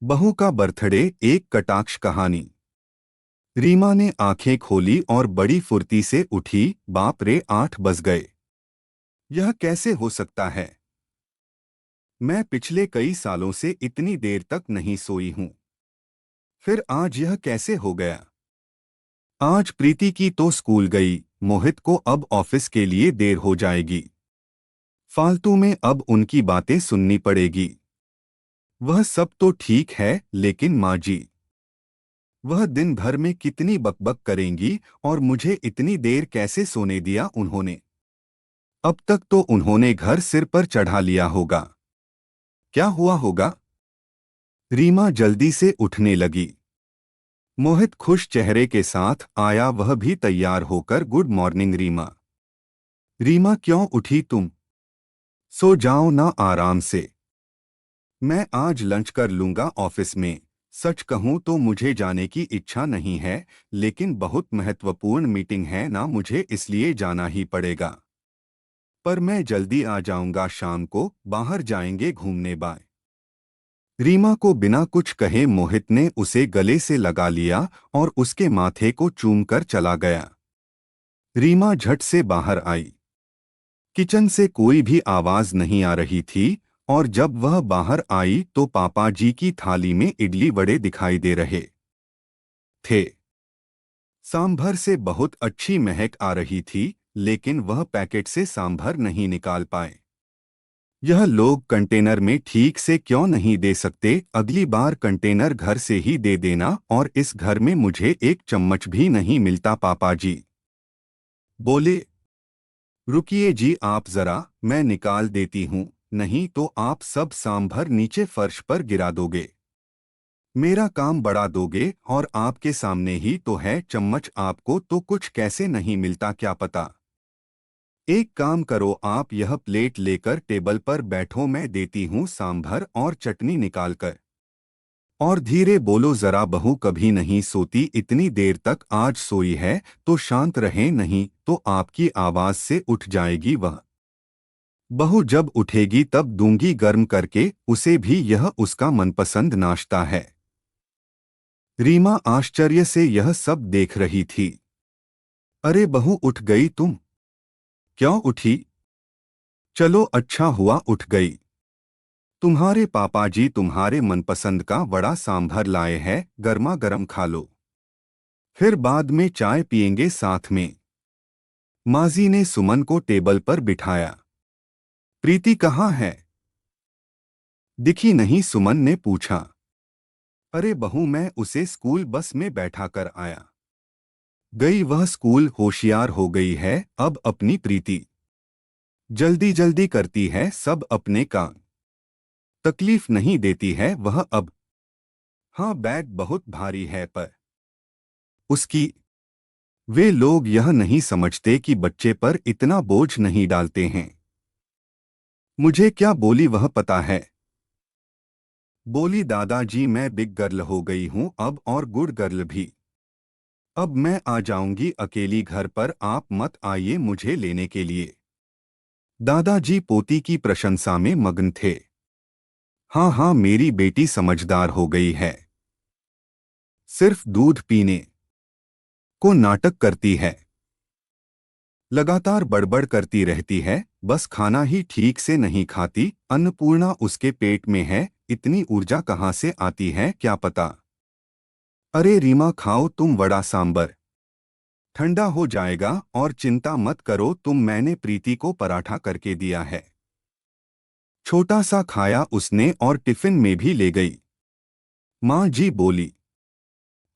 बहू का बर्थडे एक कटाक्ष कहानी। रीमा ने आंखें खोली और बड़ी फुर्ती से उठी। बाप रे, 8 बज गए। यह कैसे हो सकता है? मैं पिछले कई सालों से इतनी देर तक नहीं सोई हूं। फिर आज यह कैसे हो गया? आज प्रीति की तो स्कूल गई। मोहित को अब ऑफिस के लिए देर हो जाएगी। फालतू में अब उनकी बातें सुननी पड़ेगी। वह सब तो ठीक है, लेकिन माँ जी, वह दिन भर में कितनी बकबक करेंगी और मुझे इतनी देर कैसे सोने दिया उन्होंने? अब तक तो उन्होंने घर सिर पर चढ़ा लिया होगा। क्या हुआ होगा? रीमा जल्दी से उठने लगी। मोहित खुश चेहरे के साथ आया, वह भी तैयार होकर। Good morning Reema. रीमा, क्यों उठी तुम? सो जाओ ना आराम से। मैं आज लंच कर लूंगा ऑफिस में। सच कहूं तो मुझे जाने की इच्छा नहीं है, लेकिन बहुत महत्वपूर्ण मीटिंग है ना, मुझे इसलिए जाना ही पड़ेगा। पर मैं जल्दी आ जाऊंगा शाम को, बाहर जाएंगे घूमने बाय। रीमा को बिना कुछ कहे मोहित ने उसे गले से लगा लिया और उसके माथे को चूमकर चला गया। रीमा झट से बाहर आई। किचन से कोई भी आवाज नहीं आ रही थी और जब वह बाहर आई तो पापा जी की थाली में इडली वड़े दिखाई दे रहे थे। सांभर से बहुत अच्छी महक आ रही थी, लेकिन वह पैकेट से सांभर नहीं निकाल पाए। यह लोग कंटेनर में ठीक से क्यों नहीं दे सकते? अगली बार कंटेनर घर से ही दे देना। और इस घर में मुझे एक चम्मच भी नहीं मिलता, पापा जी बोले। रुकिए जी, आप जरा, मैं निकाल देती हूँ, नहीं तो आप सब सांभर नीचे फर्श पर गिरा दोगे। मेरा काम बढ़ा दोगे और आपके सामने ही तो है चम्मच, आपको तो कुछ कैसे नहीं मिलता क्या पता? एक काम करो, आप यह प्लेट लेकर टेबल पर बैठो, मैं देती हूँ सांभर और चटनी निकालकर। और धीरे बोलो जरा, बहू कभी नहीं सोती इतनी देर तक, आज सोई है तो शांत रहे, नहीं तो आपकी आवाज से उठ जाएगी वह। बहू जब उठेगी तब दूंगी गर्म करके उसे भी, यह उसका मनपसंद नाश्ता है। रीमा आश्चर्य से यह सब देख रही थी। अरे बहू, उठ गई तुम? क्यों उठी? चलो अच्छा हुआ उठ गई। तुम्हारे पापा जी तुम्हारे मनपसंद का वड़ा सांभर लाए हैं, गर्मा गर्म खा लो। फिर बाद में चाय पिएंगे साथ में। माजी ने सुमन को टेबल पर बिठाया। प्रीति कहाँ है? दिखी नहीं, सुमन ने पूछा। अरे बहू, मैं उसे स्कूल बस में बैठा कर आया। गई वह स्कूल, होशियार हो गई है अब अपनी प्रीति। जल्दी जल्दी करती है सब अपने काम। तकलीफ नहीं देती है वह अब। हाँ, बैग बहुत भारी है पर उसकी। वे लोग यह नहीं समझते कि बच्चे पर इतना बोझ नहीं डालते हैं। मुझे क्या बोली वह पता है? बोली, दादाजी मैं बिग गर्ल हो गई हूं अब, और गुड गर्ल भी। अब मैं आ जाऊंगी अकेली घर पर, आप मत आइए मुझे लेने के लिए। दादाजी पोती की प्रशंसा में मग्न थे। हाँ हाँ, मेरी बेटी समझदार हो गई है। सिर्फ दूध पीने को नाटक करती है। लगातार बड़बड़ करती रहती है, बस खाना ही ठीक से नहीं खाती। अन्नपूर्णा उसके पेट में है, इतनी ऊर्जा कहाँ से आती है क्या पता? अरे रीमा, खाओ तुम वड़ा सांबर, ठंडा हो जाएगा। और चिंता मत करो तुम, मैंने प्रीति को पराठा करके दिया है। छोटा सा खाया उसने और टिफिन में भी ले गई। माँ जी बोली।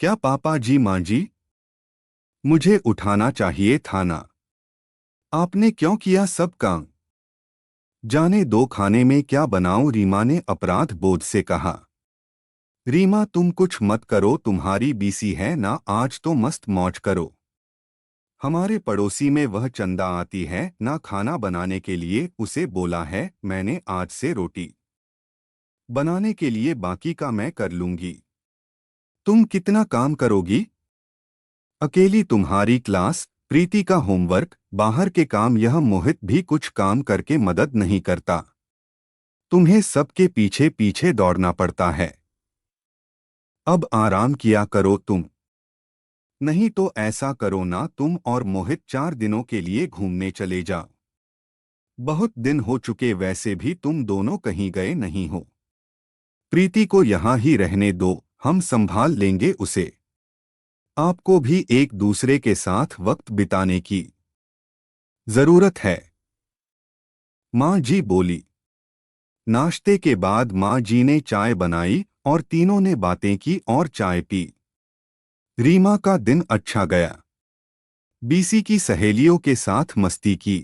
क्या पापा जी? माँ जी, मुझे उठाना चाहिए था ना। आपने क्यों किया सब काम? जाने दो, खाने में क्या बनाऊं? रीमा ने अपराध बोध से कहा। रीमा तुम कुछ मत करो, तुम्हारी बीसी है ना, आज तो मस्त मौज करो। हमारे पड़ोसी में वह चंदा आती है ना खाना बनाने के लिए, उसे बोला है मैंने आज से रोटी बनाने के लिए, बाकी का मैं कर लूंगी। तुम कितना काम करोगी अकेली? तुम्हारी क्लास, प्रीति का होमवर्क, बाहर के काम, यह मोहित भी कुछ काम करके मदद नहीं करता। तुम्हें सबके पीछे पीछे दौड़ना पड़ता है। अब आराम किया करो तुम। नहीं तो ऐसा करो ना, तुम और मोहित 4 दिनों के लिए घूमने चले जाओ। बहुत दिन हो चुके, वैसे भी तुम दोनों कहीं गए नहीं हो। प्रीति को यहाँ ही रहने दो, हम संभाल लेंगे उसे। आपको भी एक दूसरे के साथ वक्त बिताने की जरूरत है। माँ जी बोली। नाश्ते के बाद माँ जी ने चाय बनाई और तीनों ने बातें की और चाय पी। रीमा का दिन अच्छा गया। बीसी की सहेलियों के साथ मस्ती की।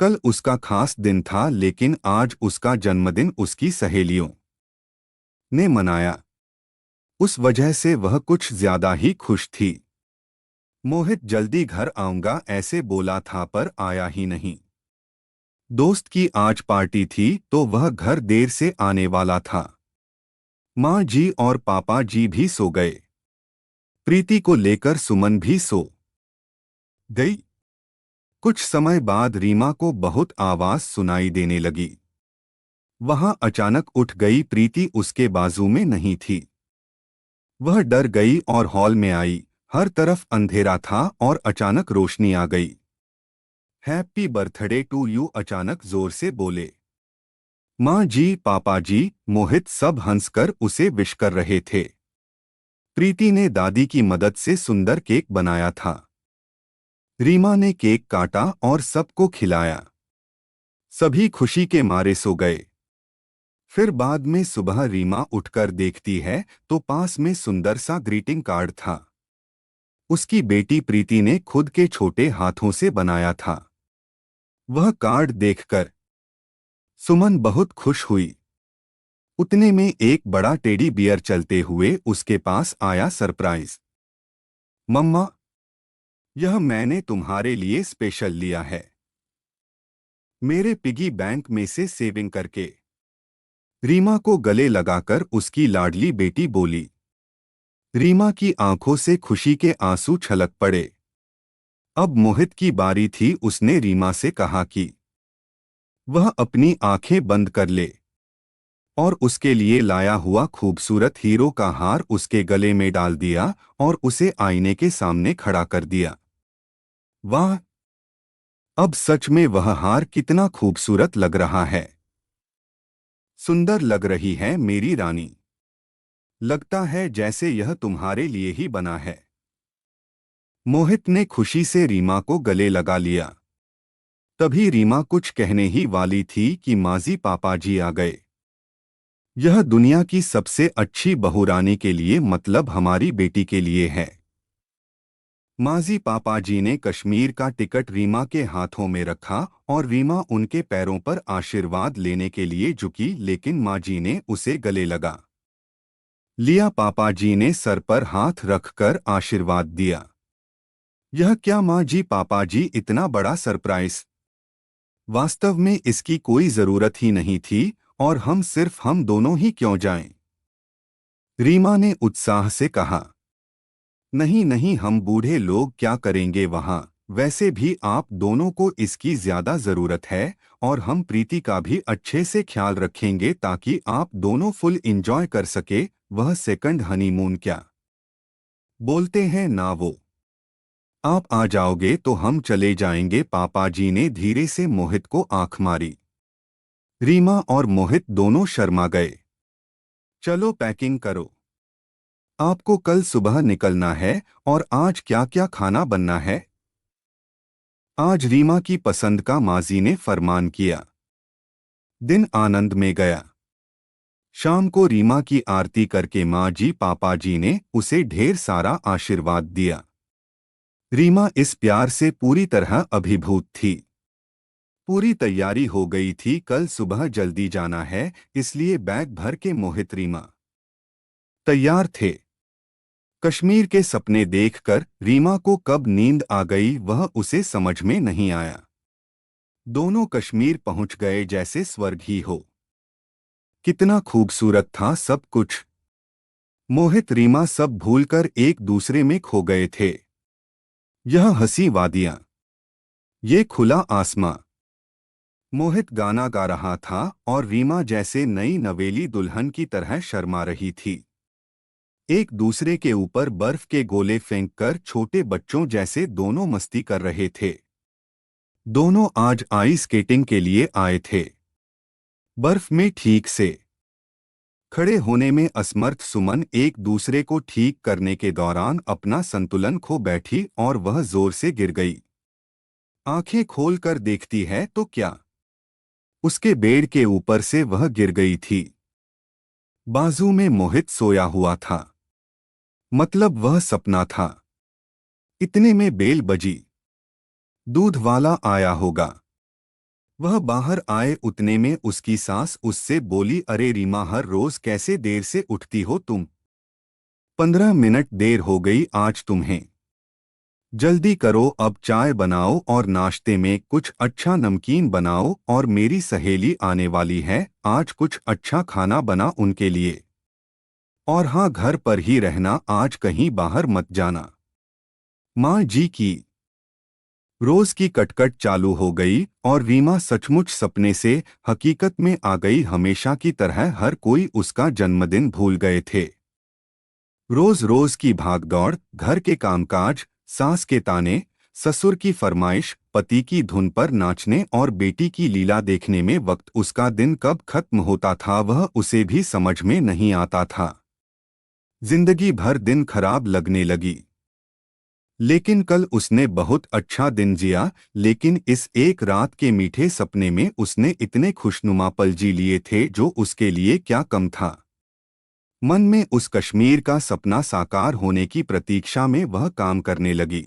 कल उसका खास दिन था, लेकिन आज उसका जन्मदिन उसकी सहेलियों ने मनाया। उस वजह से वह कुछ ज्यादा ही खुश थी। मोहित जल्दी घर आऊंगा ऐसे बोला था, पर आया ही नहीं। दोस्त की आज पार्टी थी तो वह घर देर से आने वाला था। माँ जी और पापा जी भी सो गए। प्रीति को लेकर सुमन भी सो गई। कुछ समय बाद रीमा को बहुत आवाज सुनाई देने लगी। वहां अचानक उठ गई। प्रीति उसके बाजू में नहीं थी। वह डर गई और हॉल में आई। हर तरफ अंधेरा था और अचानक रोशनी आ गई। हैप्पी बर्थडे टू यू, अचानक जोर से बोले। माँ जी, पापा जी, मोहित सब हंसकर उसे विश कर रहे थे। प्रीति ने दादी की मदद से सुंदर केक बनाया था। रीमा ने केक काटा और सबको खिलाया। सभी खुशी के मारे सो गए। फिर बाद में सुबह रीमा उठकर देखती है तो पास में सुंदर सा ग्रीटिंग कार्ड था। उसकी बेटी प्रीति ने खुद के छोटे हाथों से बनाया था। वह कार्ड देखकर सुमन बहुत खुश हुई। उतने में एक बड़ा टेडी बियर चलते हुए उसके पास आया। सरप्राइज मम्मा, यह मैंने तुम्हारे लिए स्पेशल लिया है, मेरे पिगी बैंक में से सेविंग करके। रीमा को गले लगाकर उसकी लाडली बेटी बोली। रीमा की आंखों से खुशी के आंसू छलक पड़े। अब मोहित की बारी थी। उसने रीमा से कहा कि वह अपनी आंखें बंद कर ले और उसके लिए लाया हुआ खूबसूरत हीरो का हार उसके गले में डाल दिया और उसे आईने के सामने खड़ा कर दिया। वाह! अब सच में वह हार कितना खूबसूरत लग रहा है। सुंदर लग रही है मेरी रानी। लगता है जैसे यह तुम्हारे लिए ही बना है। मोहित ने खुशी से रीमा को गले लगा लिया। तभी रीमा कुछ कहने ही वाली थी कि माजी पापा जी आ गए। यह दुनिया की सबसे अच्छी बहुरानी के लिए, मतलब हमारी बेटी के लिए है। माजी पापा जी ने कश्मीर का टिकट रीमा के हाथों में रखा और रीमा उनके पैरों पर आशीर्वाद लेने के लिए झुकी, लेकिन माँ जी ने उसे गले लगा लिया। पापा जी ने सर पर हाथ रखकर आशीर्वाद दिया। यह क्या माँ जी, पापा जी, इतना बड़ा सरप्राइज! वास्तव में इसकी कोई जरूरत ही नहीं थी, और हम दोनों ही क्यों जाएं? रीमा ने उत्साह से कहा। नहीं नहीं, हम बूढ़े लोग क्या करेंगे वहां? वैसे भी आप दोनों को इसकी ज्यादा जरूरत है, और हम प्रीति का भी अच्छे से ख्याल रखेंगे ताकि आप दोनों फुल एंजॉय कर सके। वह सेकंड हनीमून क्या बोलते हैं ना वो। आप आ जाओगे तो हम चले जाएंगे। पापा जी ने धीरे से मोहित को आंख मारी। रीमा और मोहित दोनों शर्मा गए। चलो पैकिंग करो, आपको कल सुबह निकलना है। और आज क्या क्या खाना बनना है? आज रीमा की पसंद का माजी ने फरमान किया। दिन आनंद में गया। शाम को रीमा की आरती करके माँ जी पापा जी ने उसे ढेर सारा आशीर्वाद दिया। रीमा इस प्यार से पूरी तरह अभिभूत थी। पूरी तैयारी हो गई थी। कल सुबह जल्दी जाना है, इसलिए बैग भर के मोहित रीमा तैयार थे। कश्मीर के सपने देखकर रीमा को कब नींद आ गई वह उसे समझ में नहीं आया। दोनों कश्मीर पहुंच गए जैसे स्वर्ग ही हो। कितना खूबसूरत था सब कुछ। मोहित रीमा सब भूलकर एक दूसरे में खो गए थे। यह हंसी वादियां, ये खुला आसमां। मोहित गाना गा रहा था और रीमा जैसे नई नवेली दुल्हन की तरह शर्मा रही थी। एक दूसरे के ऊपर बर्फ के गोले फेंककर छोटे बच्चों जैसे दोनों मस्ती कर रहे थे। दोनों आज आइस स्केटिंग के लिए आए थे। बर्फ में ठीक से खड़े होने में असमर्थ सुमन एक दूसरे को ठीक करने के दौरान अपना संतुलन खो बैठी और वह जोर से गिर गई। आंखें खोलकर देखती है तो क्या, उसके बेड के ऊपर से वह गिर गई थी। बाजू में मोहित सोया हुआ था। मतलब वह सपना था। इतने में बेल बजी। दूध वाला आया होगा। वह बाहर आए उतने में उसकी सास उससे बोली, अरे रीमा, हर रोज कैसे देर से उठती हो तुम? 15 मिनट देर हो गई आज तुम्हें। जल्दी करो, अब चाय बनाओ और नाश्ते में कुछ अच्छा नमकीन बनाओ, और मेरी सहेली आने वाली है, आज कुछ अच्छा खाना बना उनके लिए। और हाँ, घर पर ही रहना, आज कहीं बाहर मत जाना। माँ जी की रोज की कटकट चालू हो गई और रीमा सचमुच सपने से हकीकत में आ गई। हमेशा की तरह हर कोई उसका जन्मदिन भूल गए थे। रोज रोज की भागदौड़, घर के कामकाज, सास के ताने, ससुर की फरमाइश, पति की धुन पर नाचने और बेटी की लीला देखने में वक्त उसका दिन कब खत्म होता था वह उसे भी समझ में नहीं आता था। जिंदगी भर दिन खराब लगने लगी। लेकिन कल उसने बहुत अच्छा दिन जिया, लेकिन इस एक रात के मीठे सपने में उसने इतने खुशनुमा पल जी लिए थे जो उसके लिए क्या कम था। मन में उस कश्मीर का सपना साकार होने की प्रतीक्षा में वह काम करने लगी।